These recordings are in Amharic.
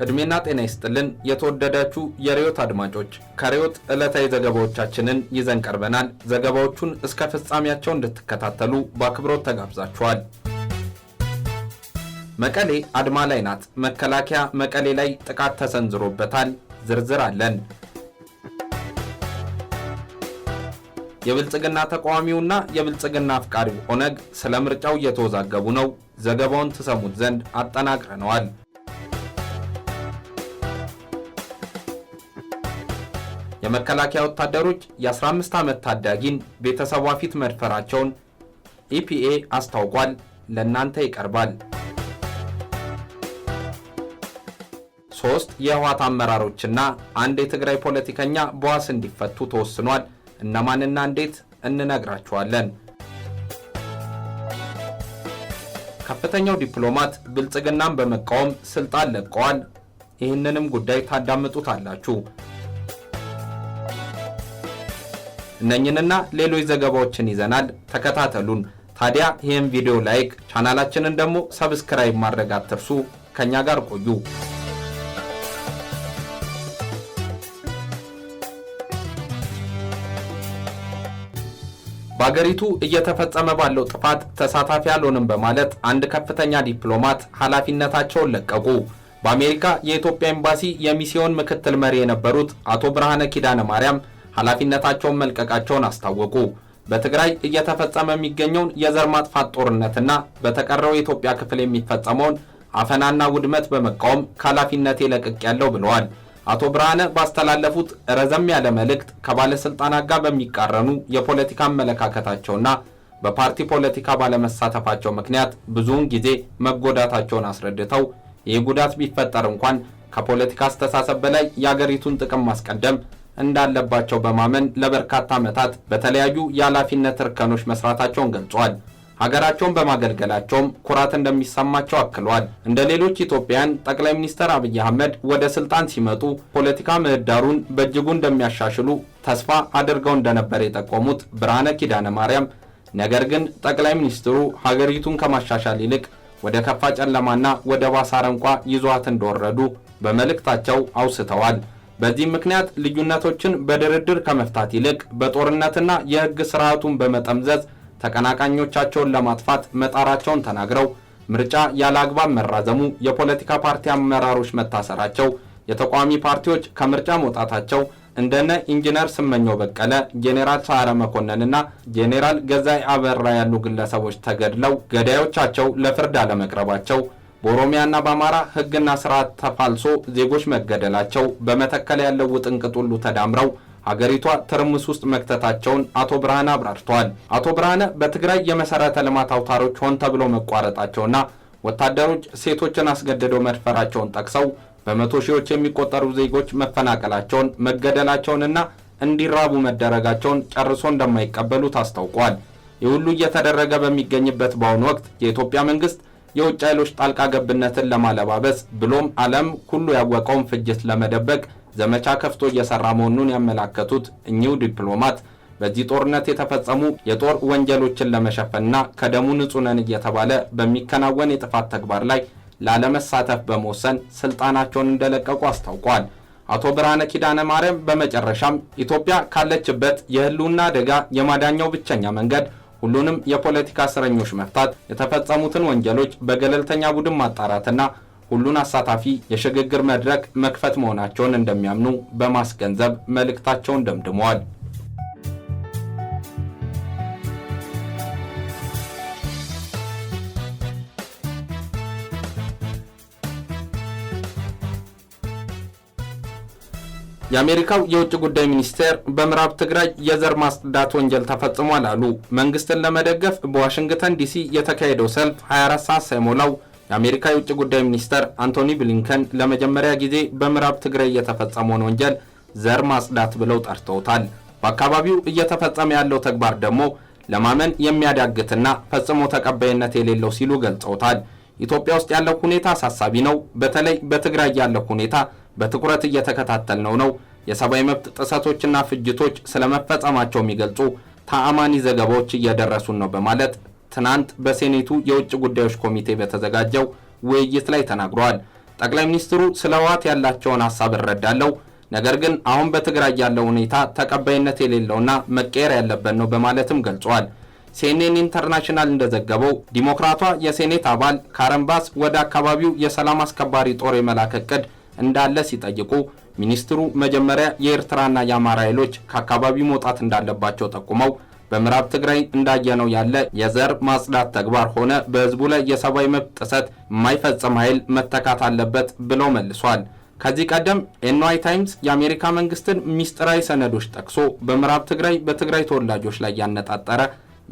እድሜና ጤና ይስጥልን የተወደዳችሁ የሪዮት አድማጮች ከሪዮት ዕለታዊ ዘገባዎቻችንን ይዘን ቀርበናል። ዘገባዎቹን እስከ ፍጻሜያቸው እንድትከታተሉ በአክብሮት ተጋብዛችኋል። መቀሌ አድማ ላይ ናት። መከላከያ መቀሌ ላይ ጥቃት ተሰንዝሮበታል። ዝርዝር አለን። የብልጽግና ተቃዋሚውና የብልጽግና አፍቃሪው ኦነግ ስለ ምርጫው እየተወዛገቡ ነው። ዘገባውን ተሰሙት ዘንድ አጠናቅረነዋል። የመከላከያ ወታደሮች የ15 ዓመት ታዳጊን ቤተሰቧ ፊት መድፈራቸውን ኢፒኤ አስታውቋል። ለእናንተ ይቀርባል። 3 የህወሓት አመራሮችና አንድ የትግራይ ፖለቲከኛ በዋስ እንዲፈቱ ተወስኗል። እነማንና እንዴት እንነግራችኋለን። ከፍተኛው ዲፕሎማት ብልጽግናን በመቃወም ስልጣን ለቀዋል። ይህንንም ጉዳይ ታዳምጡታላችሁ። እነኝንና ሌሎች ዘገባዎችን ይዘናል። ተከታተሉን። ታዲያ ይህን ቪዲዮ ላይክ፣ ቻናላችንን ደግሞ ሰብስክራይብ ማድረግ አትርሱ። ከኛ ጋር ቆዩ። በአገሪቱ እየተፈጸመ ባለው ጥፋት ተሳታፊ ያልሆንም በማለት አንድ ከፍተኛ ዲፕሎማት ኃላፊነታቸውን ለቀቁ። በአሜሪካ የኢትዮጵያ ኤምባሲ የሚስዮን ምክትል መሪ የነበሩት አቶ ብርሃነ ኪዳነ ማርያም ኃላፊነታቸውን መልቀቃቸውን አስታወቁ። በትግራይ እየተፈጸመ የሚገኘውን የዘር ማጥፋት ጦርነትና በተቀረው የኢትዮጵያ ክፍል የሚፈጸመውን አፈናና ውድመት በመቃወም ከኃላፊነቴ ለቅቄያለሁ ብለዋል። አቶ ብርሃነ ባስተላለፉት ረዘም ያለ መልእክት ከባለስልጣናት ጋር በሚቃረኑ የፖለቲካ አመለካከታቸውና በፓርቲ ፖለቲካ ባለመሳተፋቸው ምክንያት ብዙውን ጊዜ መጎዳታቸውን አስረድተው ይህ ጉዳት ቢፈጠር እንኳን ከፖለቲካ አስተሳሰብ በላይ የአገሪቱን ጥቅም ማስቀደም እንዳለባቸው በማመን ለበርካታ ዓመታት በተለያዩ የኃላፊነት እርከኖች መስራታቸውን ገልጸዋል። ሀገራቸውን በማገልገላቸውም ኩራት እንደሚሰማቸው አክለዋል። እንደ ሌሎች ኢትዮጵያውያን ጠቅላይ ሚኒስትር አብይ አህመድ ወደ ስልጣን ሲመጡ ፖለቲካ ምህዳሩን በእጅጉ እንደሚያሻሽሉ ተስፋ አድርገው እንደነበር የጠቆሙት ብርሃነ ኪዳነ ማርያም ነገር ግን ጠቅላይ ሚኒስትሩ ሀገሪቱን ከማሻሻል ይልቅ ወደ ከፋ ጨለማና ወደ ባሰ አረንቋ ይዟት እንደወረዱ በመልእክታቸው አውስተዋል። በዚህ ምክንያት ልዩነቶችን በድርድር ከመፍታት ይልቅ በጦርነትና የሕግ ስርዓቱን በመጠምዘዝ ተቀናቃኞቻቸውን ለማጥፋት መጣራቸውን ተናግረው ምርጫ ያለ አግባብ መራዘሙ፣ የፖለቲካ ፓርቲ አመራሮች መታሰራቸው፣ የተቃዋሚ ፓርቲዎች ከምርጫ መውጣታቸው፣ እንደነ ኢንጂነር ስመኘው በቀለ፣ ጄኔራል ሰዓረ መኮንንና ጄኔራል ገዛኢ አበራ ያሉ ግለሰቦች ተገድለው ገዳዮቻቸው ለፍርድ አለመቅረባቸው፣ በኦሮሚያና በአማራ ሕግና ስርዓት ተፋልሶ ዜጎች መገደላቸው፣ በመተከል ያለው ውጥንቅጥ ሁሉ ተዳምረው ሀገሪቷ ትርምስ ውስጥ መክተታቸውን አቶ ብርሃነ አብራርተዋል። አቶ ብርሃነ በትግራይ የመሰረተ ልማት አውታሮች ሆን ተብሎ መቋረጣቸውና ወታደሮች ሴቶችን አስገድደው መድፈራቸውን ጠቅሰው በመቶ ሺዎች የሚቆጠሩ ዜጎች መፈናቀላቸውን፣ መገደላቸውንና እንዲራቡ መደረጋቸውን ጨርሶ እንደማይቀበሉት አስታውቀዋል። ይህ ሁሉ እየተደረገ በሚገኝበት በአሁኑ ወቅት የኢትዮጵያ መንግስት የውጭ ኃይሎች ጣልቃ ገብነትን ለማለባበስ ብሎም ዓለም ሁሉ ያወቀውን ፍጅት ለመደበቅ ዘመቻ ከፍቶ እየሰራ መሆኑን ያመላከቱት እኚሁ ዲፕሎማት በዚህ ጦርነት የተፈጸሙ የጦር ወንጀሎችን ለመሸፈንና ከደሙ ንጹህ ነን እየተባለ በሚከናወን የጥፋት ተግባር ላይ ላለመሳተፍ በመወሰን ስልጣናቸውን እንደለቀቁ አስታውቀዋል። አቶ ብርሃነ ኪዳነ ማርያም በመጨረሻም ኢትዮጵያ ካለችበት የህልውና አደጋ የማዳኛው ብቸኛ መንገድ ሁሉንም የፖለቲካ እስረኞች መፍታት፣ የተፈጸሙትን ወንጀሎች በገለልተኛ ቡድን ማጣራትና ሁሉን አሳታፊ የሽግግር መድረክ መክፈት መሆናቸውን እንደሚያምኑ በማስገንዘብ መልእክታቸውን ደምድመዋል። የአሜሪካው የውጭ ጉዳይ ሚኒስቴር በምዕራብ ትግራይ የዘር ማጽዳት ወንጀል ተፈጽሟል አሉ። መንግስትን ለመደገፍ በዋሽንግተን ዲሲ የተካሄደው ሰልፍ 24 ሰዓት ሳይሞላው የአሜሪካ የውጭ ጉዳይ ሚኒስትር አንቶኒ ብሊንከን ለመጀመሪያ ጊዜ በምዕራብ ትግራይ የተፈጸመውን ወንጀል ዘር ማጽዳት ብለው ጠርተውታል። በአካባቢው እየተፈጸመ ያለው ተግባር ደግሞ ለማመን የሚያዳግትና ፈጽሞ ተቀባይነት የሌለው ሲሉ ገልጸውታል። ኢትዮጵያ ውስጥ ያለው ሁኔታ አሳሳቢ ነው። በተለይ በትግራይ ያለው ሁኔታ በትኩረት እየተከታተልነው ነው። የሰብአዊ መብት ጥሰቶችና ፍጅቶች ስለመፈጸማቸው የሚገልጹ ተአማኒ ዘገባዎች እየደረሱን ነው በማለት ትናንት በሴኔቱ የውጭ ጉዳዮች ኮሚቴ በተዘጋጀው ውይይት ላይ ተናግሯል። ጠቅላይ ሚኒስትሩ ስለ ህወሓት ያላቸውን ሐሳብ እረዳለሁ፣ ነገር ግን አሁን በትግራይ ያለው ሁኔታ ተቀባይነት የሌለውና መቀየር ያለበት ነው በማለትም ገልጸዋል። ሲኤንኤን ኢንተርናሽናል እንደዘገበው ዲሞክራቷ የሴኔት አባል ካረን ባስ ወደ አካባቢው የሰላም አስከባሪ ጦር የመላክ ዕቅድ እንዳለ ሲጠይቁ ሚኒስትሩ መጀመሪያ የኤርትራና የአማራ ኃይሎች ከአካባቢው መውጣት እንዳለባቸው ጠቁመው በምዕራብ ትግራይ እንዳየነው ያለ የዘር ማጽዳት ተግባር ሆነ በህዝቡ ላይ የሰብአዊ መብት ጥሰት የማይፈጽም ኃይል መተካት አለበት ብለው መልሷል። ከዚህ ቀደም ኤንዋይ ታይምስ የአሜሪካ መንግስትን ሚስጥራዊ ሰነዶች ጠቅሶ በምዕራብ ትግራይ በትግራይ ተወላጆች ላይ ያነጣጠረ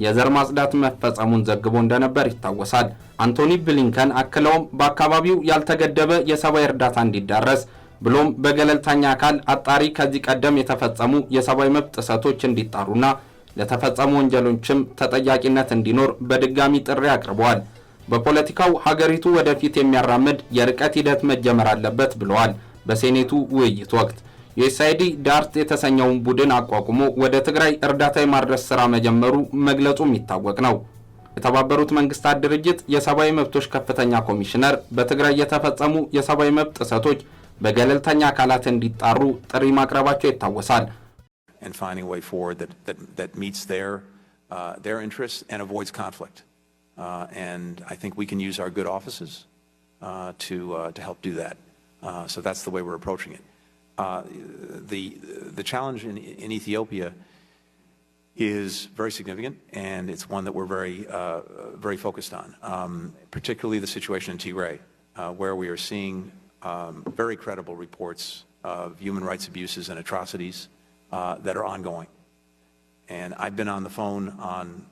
የዘር ማጽዳት መፈጸሙን ዘግቦ እንደነበር ይታወሳል። አንቶኒ ብሊንከን አክለውም በአካባቢው ያልተገደበ የሰብአዊ እርዳታ እንዲዳረስ ብሎም በገለልተኛ አካል አጣሪ ከዚህ ቀደም የተፈጸሙ የሰብአዊ መብት ጥሰቶች እንዲጣሩና ለተፈጸሙ ወንጀሎችም ተጠያቂነት እንዲኖር በድጋሚ ጥሪ አቅርበዋል። በፖለቲካው ሀገሪቱ ወደፊት የሚያራምድ የርቀት ሂደት መጀመር አለበት ብለዋል። በሴኔቱ ውይይት ወቅት ዩኤስአይዲ ዳርት የተሰኘውን ቡድን አቋቁሞ ወደ ትግራይ እርዳታ የማድረስ ሥራ መጀመሩ መግለጹም የሚታወቅ ነው። የተባበሩት መንግስታት ድርጅት የሰብአዊ መብቶች ከፍተኛ ኮሚሽነር በትግራይ የተፈጸሙ የሰብአዊ መብት ጥሰቶች በገለልተኛ አካላት እንዲጣሩ ጥሪ ማቅረባቸው ይታወሳል። And finding a way forward that meets their interests and avoids conflict. And I think we can use our good offices to help do that. So that's the way we're approaching it. The challenge in Ethiopia is very significant, and it's one that we're very focused on. Particularly the situation in Tigray, where we are seeing very credible reports of human rights abuses and atrocities that are ongoing. And I've been on the phone on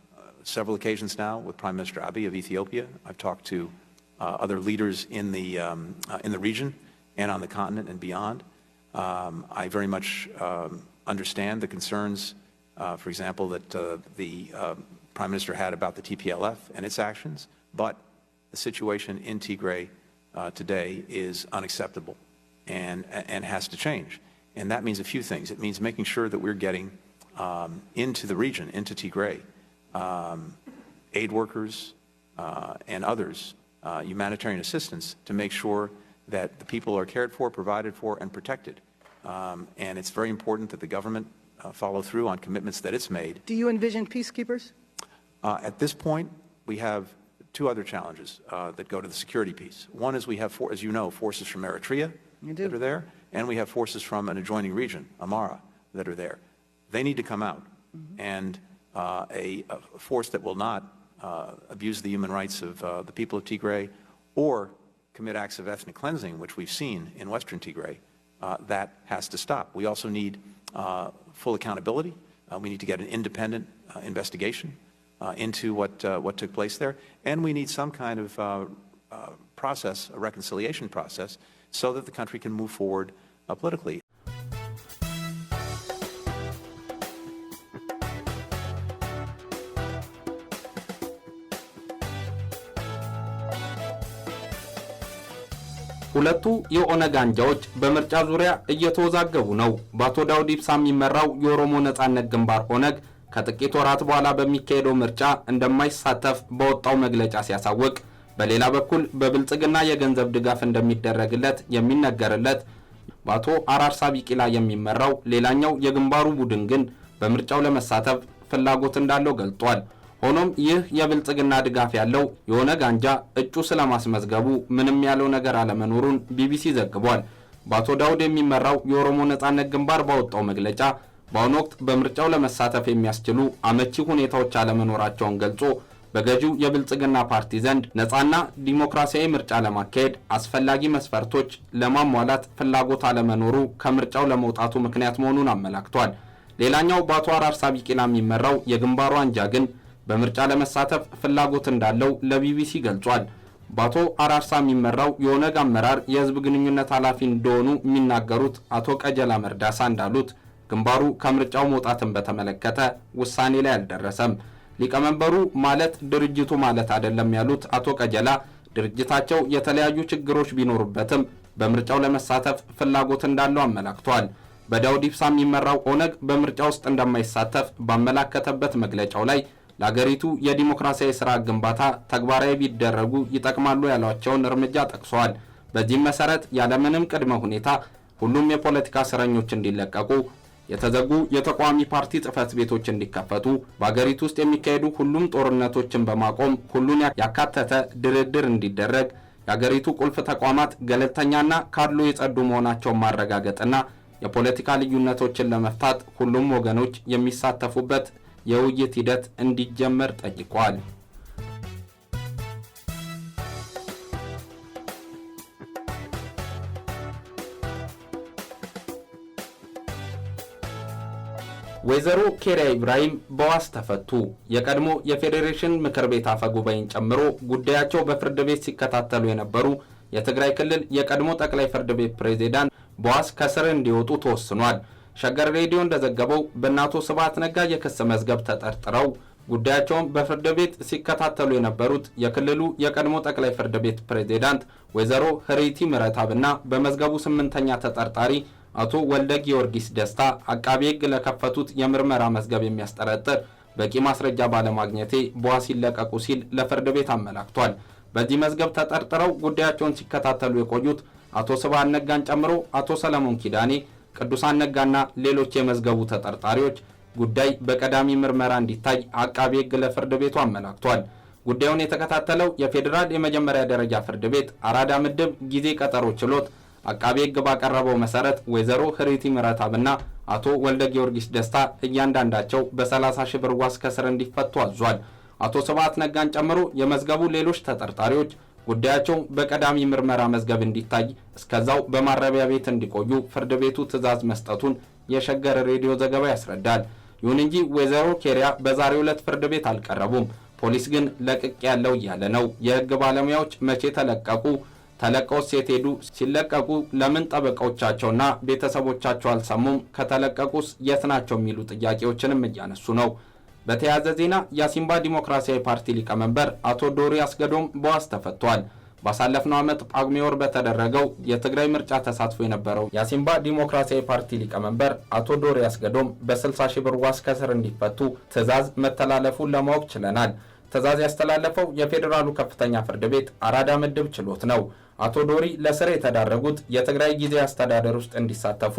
several occasions now with Prime Minister Abiy of Ethiopia. I've talked to other leaders in the region and on the continent and beyond. I very much understand the concerns, for example, that the Prime Minister had about the TPLF and its actions, but the situation in Tigray today is unacceptable and has to change. And that means a few things. It means making sure that we're getting into the region, into Tigray, aid workers and others, humanitarian assistance, to make sure that the people are cared for, provided for, and protected. And it's very important that the government follow through on commitments that it's made. Do you envision peacekeepers? At this point, we have two other challenges that go to the security piece. One is we have, as you know, forces from Eritrea that are there. And we have forces from an adjoining region, Amara, that are there. They need to come out. And a force that will not abuse the human rights of the people of Tigray or commit acts of ethnic cleansing, which we've seen in western Tigray, that has to stop. We also need full accountability. We need to get an independent investigation into what took place there. And we need some kind of process, a reconciliation process, so that the country can move forward politically. ሁለቱ የኦነግ አንጃዎች በምርጫ ዙሪያ እየተወዛገቡ ነው። በአቶ ዳውድ ኢብሳ የሚመራው የኦሮሞ ነጻነት ግንባር ኦነግ ከጥቂት ወራት በኋላ በሚካሄደው ምርጫ እንደማይሳተፍ በወጣው መግለጫ ሲያሳውቅ፣ በሌላ በኩል በብልጽግና የገንዘብ ድጋፍ እንደሚደረግለት የሚነገርለት በአቶ አራርሳ ቢቂላ የሚመራው ሌላኛው የግንባሩ ቡድን ግን በምርጫው ለመሳተፍ ፍላጎት እንዳለው ገልጧል። ሆኖም ይህ የብልጽግና ድጋፍ ያለው የኦነግ አንጃ እጩ ስለማስመዝገቡ ምንም ያለው ነገር አለመኖሩን ቢቢሲ ዘግቧል። በአቶ ዳውድ የሚመራው የኦሮሞ ነጻነት ግንባር ባወጣው መግለጫ በአሁኑ ወቅት በምርጫው ለመሳተፍ የሚያስችሉ አመቺ ሁኔታዎች አለመኖራቸውን ገልጾ በገዢው የብልጽግና ፓርቲ ዘንድ ነፃና ዲሞክራሲያዊ ምርጫ ለማካሄድ አስፈላጊ መስፈርቶች ለማሟላት ፍላጎት አለመኖሩ ከምርጫው ለመውጣቱ ምክንያት መሆኑን አመላክቷል። ሌላኛው በአቶ አራርሳ ቢቂላ የሚመራው የግንባሩ አንጃ ግን በምርጫ ለመሳተፍ ፍላጎት እንዳለው ለቢቢሲ ገልጿል። በአቶ አራርሳ የሚመራው የኦነግ አመራር የህዝብ ግንኙነት ኃላፊ እንደሆኑ የሚናገሩት አቶ ቀጀላ መርዳሳ እንዳሉት ግንባሩ ከምርጫው መውጣትን በተመለከተ ውሳኔ ላይ አልደረሰም። ሊቀመንበሩ ማለት ድርጅቱ ማለት አይደለም ያሉት አቶ ቀጀላ ድርጅታቸው የተለያዩ ችግሮች ቢኖሩበትም በምርጫው ለመሳተፍ ፍላጎት እንዳለው አመላክቷል። በዳውድ ኢብሳ የሚመራው ኦነግ በምርጫ ውስጥ እንደማይሳተፍ ባመላከተበት መግለጫው ላይ ለሀገሪቱ የዲሞክራሲያዊ ስርዓት ግንባታ ተግባራዊ ቢደረጉ ይጠቅማሉ ያሏቸውን እርምጃ ጠቅሰዋል። በዚህም መሰረት ያለምንም ቅድመ ሁኔታ ሁሉም የፖለቲካ እስረኞች እንዲለቀቁ፣ የተዘጉ የተቃዋሚ ፓርቲ ጽሕፈት ቤቶች እንዲከፈቱ፣ በአገሪቱ ውስጥ የሚካሄዱ ሁሉም ጦርነቶችን በማቆም ሁሉን ያካተተ ድርድር እንዲደረግ፣ የአገሪቱ ቁልፍ ተቋማት ገለልተኛና ካድሎ የጸዱ መሆናቸውን ማረጋገጥና የፖለቲካ ልዩነቶችን ለመፍታት ሁሉም ወገኖች የሚሳተፉበት የውይይት ሂደት እንዲጀመር ጠይቋል። ወይዘሮ ኬሪያ ኢብራሂም በዋስ ተፈቱ። የቀድሞ የፌዴሬሽን ምክር ቤት አፈ ጉባኤን ጨምሮ ጉዳያቸው በፍርድ ቤት ሲከታተሉ የነበሩ የትግራይ ክልል የቀድሞ ጠቅላይ ፍርድ ቤት ፕሬዝዳንት በዋስ ከስር እንዲወጡ ተወስኗል። ሸገር ሬዲዮ እንደዘገበው በአቶ ስብሐት ነጋ የክስ መዝገብ ተጠርጥረው ጉዳያቸውን በፍርድ ቤት ሲከታተሉ የነበሩት የክልሉ የቀድሞ ጠቅላይ ፍርድ ቤት ፕሬዝዳንት ወይዘሮ ህሬቲ ምረታብና በመዝገቡ 8ኛ ተጠርጣሪ አቶ ወልደ ጊዮርጊስ ደስታ አቃቤ ሕግ ለከፈቱት የምርመራ መዝገብ የሚያስጠረጥር በቂ ማስረጃ ባለማግኘቴ በዋስ ይለቀቁ ሲል ለፍርድ ቤት አመላክቷል። በዚህ መዝገብ ተጠርጥረው ጉዳያቸውን ሲከታተሉ የቆዩት አቶ ስብሐት ነጋን ጨምሮ አቶ ሰለሞን ኪዳኔ፣ ቅዱሳን ነጋና ሌሎች የመዝገቡ ተጠርጣሪዎች ጉዳይ በቀዳሚ ምርመራ እንዲታይ አቃቤ ሕግ ለፍርድ ቤቱ አመላክቷል። ጉዳዩን የተከታተለው የፌዴራል የመጀመሪያ ደረጃ ፍርድ ቤት አራዳ ምድብ ጊዜ ቀጠሮ ችሎት አቃቤ ሕግ ባቀረበው መሰረት ወይዘሮ ህሬቲ ምረታብና አቶ ወልደ ጊዮርጊስ ደስታ እያንዳንዳቸው በ30 ሺህ ብር ዋስ ከስር እንዲፈቱ አዟል። አቶ ስብሐት ነጋን ጨምሮ የመዝገቡ ሌሎች ተጠርጣሪዎች ጉዳያቸው በቀዳሚ ምርመራ መዝገብ እንዲታይ እስከዛው በማረቢያ ቤት እንዲቆዩ ፍርድ ቤቱ ትዕዛዝ መስጠቱን የሸገር ሬዲዮ ዘገባ ያስረዳል። ይሁን እንጂ ወይዘሮ ኬሪያ በዛሬው ዕለት ፍርድ ቤት አልቀረቡም። ፖሊስ ግን ለቅቅ ያለው እያለ ነው። የህግ ባለሙያዎች መቼ ተለቀቁ? ተለቀውስ የት ሄዱ? ሲለቀቁ ለምን ጠበቃዎቻቸውና ቤተሰቦቻቸው አልሰሙም? ከተለቀቁስ የት ናቸው? የሚሉ ጥያቄዎችንም እያነሱ ነው። በተያያዘ ዜና የአሲምባ ዲሞክራሲያዊ ፓርቲ ሊቀመንበር አቶ ዶሪ አስገዶም በዋስ ተፈቷል። ባሳለፍነው ዓመት ጳጉሜ ወር በተደረገው የትግራይ ምርጫ ተሳትፎ የነበረው የአሲምባ ዲሞክራሲያዊ ፓርቲ ሊቀመንበር አቶ ዶሪ አስገዶም በ60 ሺህ ብር ዋስ ከስር እንዲፈቱ ትዕዛዝ መተላለፉን ለማወቅ ችለናል። ትዕዛዝ ያስተላለፈው የፌዴራሉ ከፍተኛ ፍርድ ቤት አራዳ ምድብ ችሎት ነው። አቶ ዶሪ ለስር የተዳረጉት የትግራይ ጊዜያዊ አስተዳደር ውስጥ እንዲሳተፉ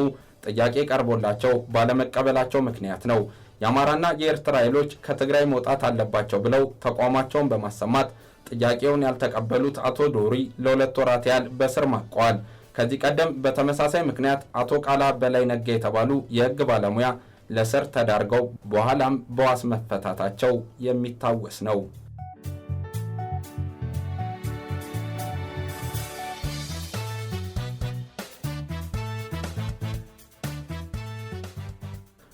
ጥያቄ ቀርቦላቸው ባለመቀበላቸው ምክንያት ነው። የአማራና የኤርትራ ኃይሎች ከትግራይ መውጣት አለባቸው ብለው ተቋማቸውን በማሰማት ጥያቄውን ያልተቀበሉት አቶ ዶሪ ለ2 ወራት ያህል በስር ማቀዋል። ከዚህ ቀደም በተመሳሳይ ምክንያት አቶ ቃላ በላይ ነጋ የተባሉ የህግ ባለሙያ ለስር ተዳርገው በኋላም በዋስ መፈታታቸው የሚታወስ ነው።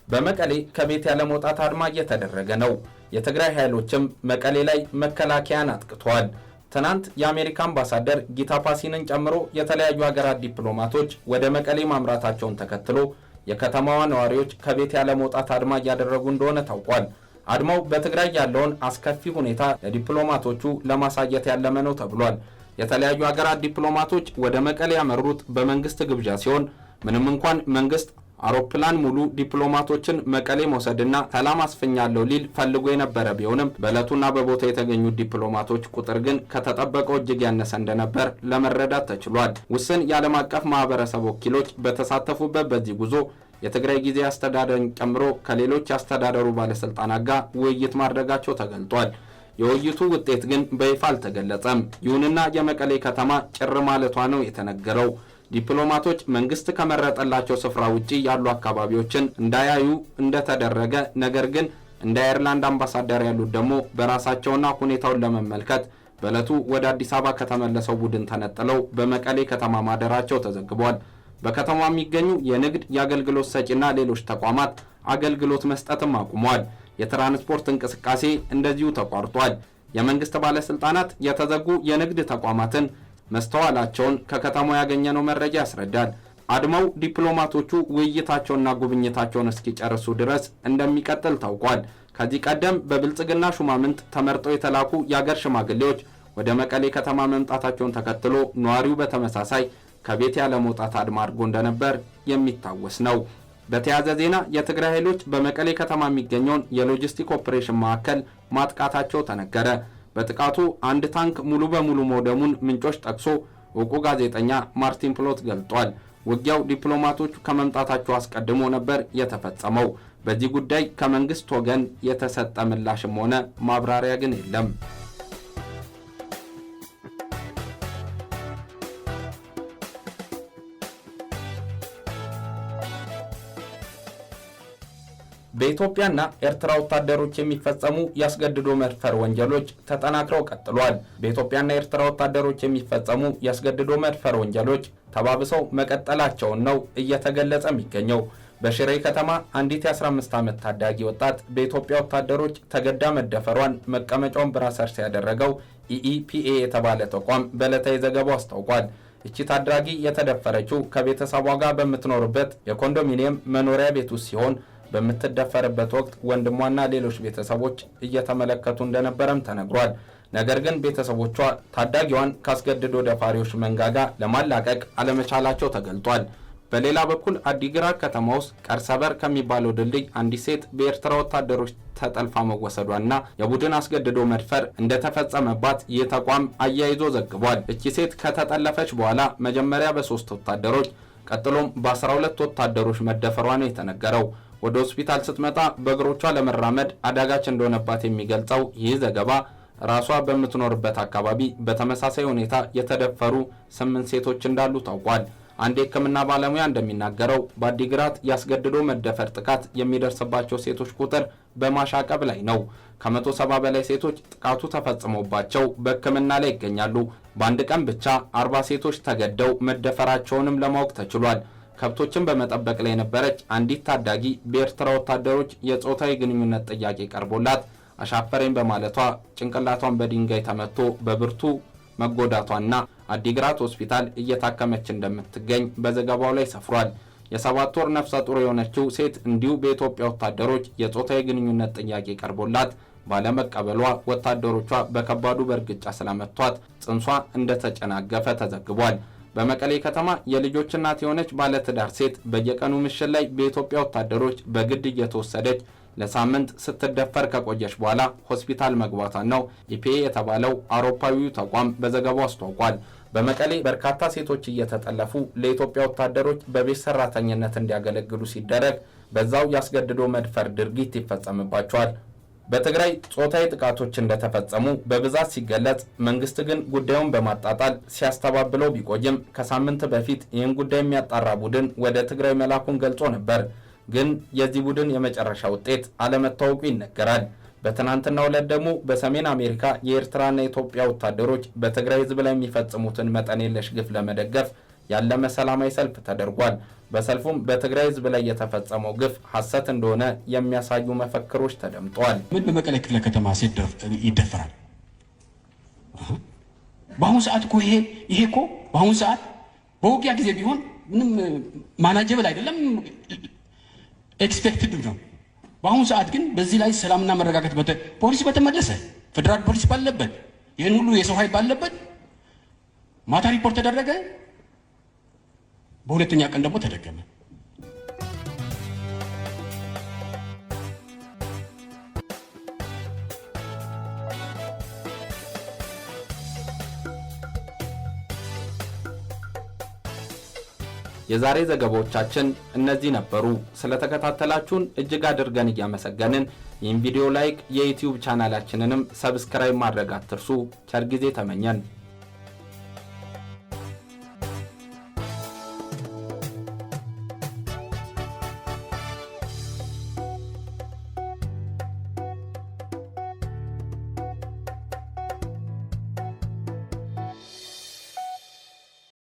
በመቀሌ ከቤት ያለመውጣት አድማ እየተደረገ ነው። የትግራይ ኃይሎችም መቀሌ ላይ መከላከያን አጥቅተዋል። ትናንት የአሜሪካ አምባሳደር ጊታ ፓሲንን ጨምሮ የተለያዩ ሀገራት ዲፕሎማቶች ወደ መቀሌ ማምራታቸውን ተከትሎ የከተማዋ ነዋሪዎች ከቤት ያለመውጣት አድማ እያደረጉ እንደሆነ ታውቋል። አድማው በትግራይ ያለውን አስከፊ ሁኔታ ለዲፕሎማቶቹ ለማሳየት ያለመ ነው ተብሏል። የተለያዩ ሀገራት ዲፕሎማቶች ወደ መቀሌ ያመሩት በመንግስት ግብዣ ሲሆን ምንም እንኳን መንግስት አውሮፕላን ሙሉ ዲፕሎማቶችን መቀሌ መውሰድና ሰላም አስፈኛለሁ ሊል ፈልጎ የነበረ ቢሆንም በዕለቱና በቦታው የተገኙት ዲፕሎማቶች ቁጥር ግን ከተጠበቀው እጅግ ያነሰ እንደነበር ለመረዳት ተችሏል። ውስን የዓለም አቀፍ ማህበረሰብ ወኪሎች በተሳተፉበት በዚህ ጉዞ የትግራይ ጊዜያዊ አስተዳደርን ጨምሮ ከሌሎች ያስተዳደሩ ባለስልጣናት ጋር ውይይት ማድረጋቸው ተገልጧል። የውይይቱ ውጤት ግን በይፋ አልተገለጸም። ይሁንና የመቀሌ ከተማ ጭር ማለቷ ነው የተነገረው። ዲፕሎማቶች መንግስት ከመረጠላቸው ስፍራ ውጪ ያሉ አካባቢዎችን እንዳያዩ እንደተደረገ፣ ነገር ግን እንደ አየርላንድ አምባሳደር ያሉት ደግሞ በራሳቸውና ሁኔታውን ለመመልከት በዕለቱ ወደ አዲስ አበባ ከተመለሰው ቡድን ተነጥለው በመቀሌ ከተማ ማደራቸው ተዘግቧል። በከተማ የሚገኙ የንግድ የአገልግሎት ሰጪና ሌሎች ተቋማት አገልግሎት መስጠትም አቁመዋል። የትራንስፖርት እንቅስቃሴ እንደዚሁ ተቋርጧል። የመንግስት ባለስልጣናት የተዘጉ የንግድ ተቋማትን መስተዋላቸውን ከከተማው ያገኘነው መረጃ ያስረዳል። አድማው ዲፕሎማቶቹ ውይይታቸውና ጉብኝታቸውን እስኪጨርሱ ድረስ እንደሚቀጥል ታውቋል። ከዚህ ቀደም በብልጽግና ሹማምንት ተመርጠው የተላኩ የአገር ሽማግሌዎች ወደ መቀሌ ከተማ መምጣታቸውን ተከትሎ ነዋሪው በተመሳሳይ ከቤት ያለመውጣት አድማ አድርጎ እንደነበር የሚታወስ ነው። በተያያዘ ዜና የትግራይ ኃይሎች በመቀሌ ከተማ የሚገኘውን የሎጂስቲክ ኦፕሬሽን ማዕከል ማጥቃታቸው ተነገረ። በጥቃቱ አንድ ታንክ ሙሉ በሙሉ መውደሙን ምንጮች ጠቅሶ ዕውቁ ጋዜጠኛ ማርቲን ፕሎት ገልጧል። ውጊያው ዲፕሎማቶቹ ከመምጣታቸው አስቀድሞ ነበር የተፈጸመው። በዚህ ጉዳይ ከመንግስት ወገን የተሰጠ ምላሽም ሆነ ማብራሪያ ግን የለም። በኢትዮጵያና ኤርትራ ወታደሮች የሚፈጸሙ ያስገድዶ መድፈር ወንጀሎች ተጠናክረው ቀጥሏል። በኢትዮጵያና ኤርትራ ወታደሮች የሚፈጸሙ ያስገድዶ መድፈር ወንጀሎች ተባብሰው መቀጠላቸውን ነው እየተገለጸ የሚገኘው። በሽሬ ከተማ አንዲት የ15 ዓመት ታዳጊ ወጣት በኢትዮጵያ ወታደሮች ተገዳ መደፈሯን መቀመጫውን ብራሰልስ ያደረገው ኢኢፒኤ የተባለ ተቋም በዕለታዊ ዘገባው አስታውቋል። እቺ ታዳጊ የተደፈረችው ከቤተሰቧ ጋር በምትኖርበት የኮንዶሚኒየም መኖሪያ ቤት ውስጥ ሲሆን በምትደፈርበት ወቅት ወንድሟና ሌሎች ቤተሰቦች እየተመለከቱ እንደነበረም ተነግሯል። ነገር ግን ቤተሰቦቿ ታዳጊዋን ካስገድዶ ደፋሪዎች መንጋጋ ለማላቀቅ አለመቻላቸው ተገልጧል። በሌላ በኩል አዲግራት ከተማ ውስጥ ቀርሰበር ከሚባለው ድልድይ አንዲት ሴት በኤርትራ ወታደሮች ተጠልፋ መወሰዷና የቡድን አስገድዶ መድፈር እንደተፈጸመባት ይህ ተቋም አያይዞ ዘግቧል። እቺ ሴት ከተጠለፈች በኋላ መጀመሪያ በ3 ወታደሮች ቀጥሎም በ12 ወታደሮች መደፈሯ ነው የተነገረው። ወደ ሆስፒታል ስትመጣ በእግሮቿ ለመራመድ አዳጋች እንደሆነባት የሚገልጸው ይህ ዘገባ ራሷ በምትኖርበት አካባቢ በተመሳሳይ ሁኔታ የተደፈሩ 8 ሴቶች እንዳሉ ታውቋል። አንድ የሕክምና ባለሙያ እንደሚናገረው በአዲግራት ያስገድዶ መደፈር ጥቃት የሚደርስባቸው ሴቶች ቁጥር በማሻቀብ ላይ ነው። ከ170 በላይ ሴቶች ጥቃቱ ተፈጽሞባቸው በሕክምና ላይ ይገኛሉ። በአንድ ቀን ብቻ 40 ሴቶች ተገደው መደፈራቸውንም ለማወቅ ተችሏል። ከብቶችን በመጠበቅ ላይ የነበረች አንዲት ታዳጊ በኤርትራ ወታደሮች የጾታዊ ግንኙነት ጥያቄ ቀርቦላት አሻፈረኝ በማለቷ ጭንቅላቷን በድንጋይ ተመቶ በብርቱ መጎዳቷና አዲግራት ሆስፒታል እየታከመች እንደምትገኝ በዘገባው ላይ ሰፍሯል። የ7 ወር ነፍሰ ጡር የሆነችው ሴት እንዲሁ በኢትዮጵያ ወታደሮች የጾታዊ ግንኙነት ጥያቄ ቀርቦላት ባለመቀበሏ ወታደሮቿ በከባዱ በእርግጫ ስለመቷት ጽንሷ እንደተጨናገፈ ተዘግቧል። በመቀሌ ከተማ የልጆች እናት የሆነች ባለትዳር ሴት በየቀኑ ምሽት ላይ በኢትዮጵያ ወታደሮች በግድ እየተወሰደች ለሳምንት ስትደፈር ከቆየች በኋላ ሆስፒታል መግባቷን ነው ኢፒኤ የተባለው አውሮፓዊው ተቋም በዘገባው አስታውቋል። በመቀሌ በርካታ ሴቶች እየተጠለፉ ለኢትዮጵያ ወታደሮች በቤት ሰራተኝነት እንዲያገለግሉ ሲደረግ በዛው ያስገድዶ መድፈር ድርጊት ይፈጸምባቸዋል። በትግራይ ጾታዊ ጥቃቶች እንደተፈጸሙ በብዛት ሲገለጽ፣ መንግስት ግን ጉዳዩን በማጣጣል ሲያስተባብለው ቢቆይም ከሳምንት በፊት ይህን ጉዳይ የሚያጣራ ቡድን ወደ ትግራይ መላኩን ገልጾ ነበር። ግን የዚህ ቡድን የመጨረሻ ውጤት አለመታወቁ ይነገራል። በትናንትናው ዕለት ደግሞ በሰሜን አሜሪካ የኤርትራና የኢትዮጵያ ወታደሮች በትግራይ ህዝብ ላይ የሚፈጽሙትን መጠን የለሽ ግፍ ለመደገፍ ያለመ ሰላማዊ ሰልፍ ተደርጓል። በሰልፉም በትግራይ ህዝብ ላይ የተፈጸመው ግፍ ሐሰት እንደሆነ የሚያሳዩ መፈክሮች ተደምጠዋል። ምን በመቀሌ ክፍለ ከተማ ሴት ይደፈራል? በአሁኑ ሰዓት እኮ ይሄ እኮ በአሁኑ ሰዓት በውጊያ ጊዜ ቢሆን ምንም ማናጀብል አይደለም፣ ኤክስፔክትድ ነው። በአሁኑ ሰዓት ግን በዚህ ላይ ሰላምና መረጋጋት ፖሊስ በተመለሰ ፌደራል ፖሊስ ባለበት ይህን ሁሉ የሰው ኃይል ባለበት ማታ ሪፖርት ተደረገ። በሁለተኛ ቀን ደግሞ ተደገመ። የዛሬ ዘገባዎቻችን እነዚህ ነበሩ። ስለተከታተላችሁን እጅግ አድርገን እያመሰገንን ይህን ቪዲዮ ላይክ፣ የዩቲዩብ ቻናላችንንም ሰብስክራይብ ማድረግ አትርሱ። ቸር ጊዜ ተመኘን።